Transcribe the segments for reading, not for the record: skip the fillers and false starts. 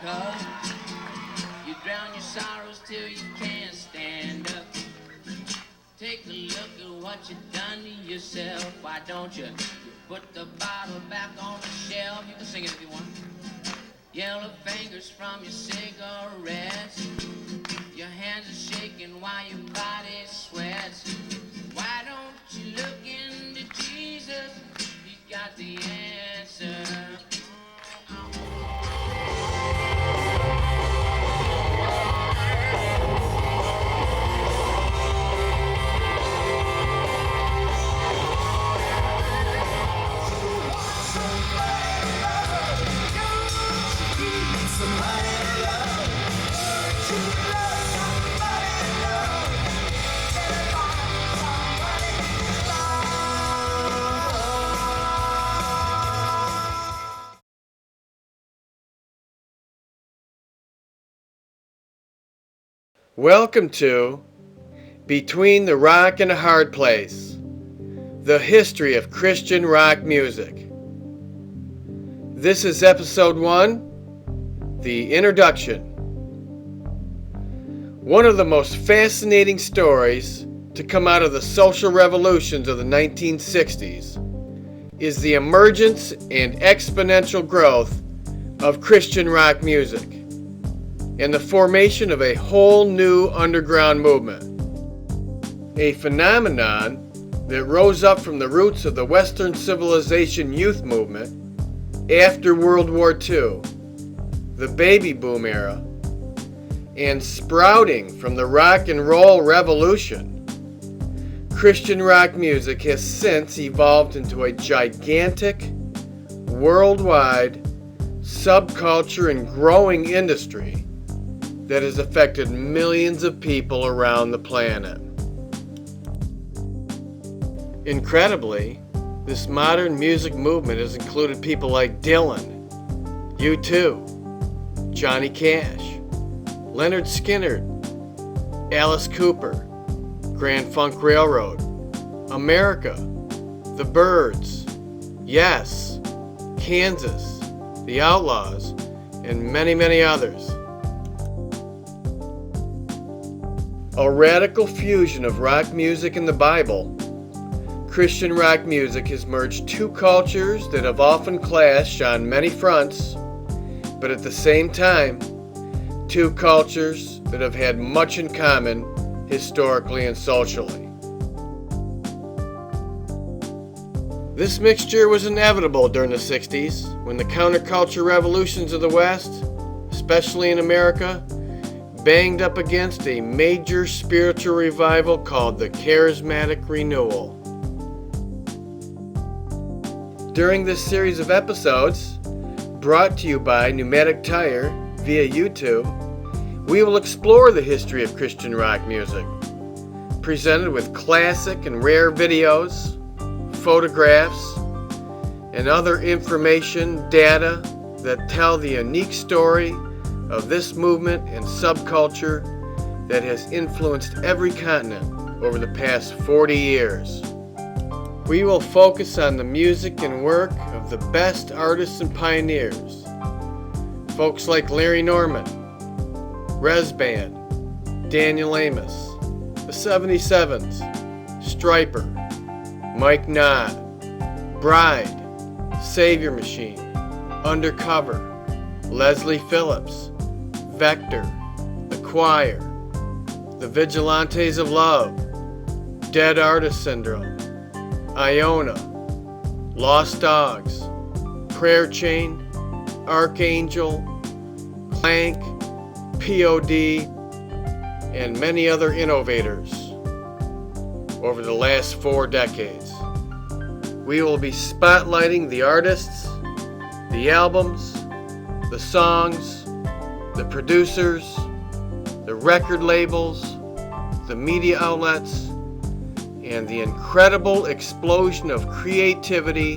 cause you drown your sorrows till you can't stand up. Take a look at what you've done to yourself. Why don't you put the bottle back on the shelf? You can sing it if you want. Yellow fingers from your cigarettes. Your hands are shaking while your body sweats. Why don't you look into Jesus? He's got the answer. Welcome to Between the Rock and a Hard Place, the history of Christian rock music. This is episode 1, the introduction. One of the most fascinating stories to come out of the social revolutions of the 1960s is the emergence and exponential growth of Christian rock music and the formation of a whole new underground movement. A phenomenon that rose up from the roots of the Western civilization youth movement after World War II, the baby boom era, and sprouting from the rock and roll revolution. Christian rock music has since evolved into a gigantic, worldwide subculture and growing industry that has affected millions of people around the planet. Incredibly, this modern music movement has included people like Dylan, U2, Johnny Cash, Lynyrd Skynyrd, Alice Cooper, Grand Funk Railroad, America, The Byrds, Yes, Kansas, The Outlaws, and many, many others. A radical fusion of rock music and the Bible, Christian rock music has merged two cultures that have often clashed on many fronts, but at the same time, two cultures that have had much in common historically and socially. This mixture was inevitable during the 60s when the counterculture revolutions of the West, especially in America, banged up against a major spiritual revival called the Charismatic Renewal. During this series of episodes, brought to you by Pneumatic Tire via YouTube, we will explore the history of Christian rock music, presented with classic and rare videos, photographs, and other information, data that tell the unique story of this movement and subculture that has influenced every continent over the past 40 years. We will focus on the music and work of the best artists and pioneers, folks like Larry Norman, Rez Band, Daniel Amos, the 77s, Stryper, Mike Nod, Bride, Savior Machine, Undercover, Leslie Phillips, Vector, The Choir, The Vigilantes of Love, Dead Artist Syndrome, Iona, Lost Dogs, Prayer Chain, Archangel, Clank, POD, and many other innovators over the last 4 decades. We will be spotlighting the artists, the albums, the songs, the producers, the record labels, the media outlets, and the incredible explosion of creativity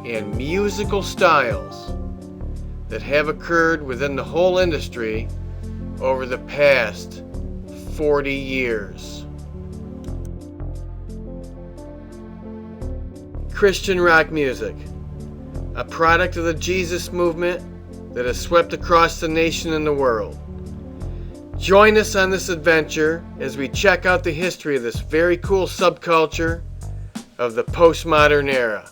and musical styles that have occurred within the whole industry over the past 40 years. Christian rock music, a product of the Jesus movement that has swept across the nation and the world. Join us on this adventure as we check out the history of this very cool subculture of the postmodern era.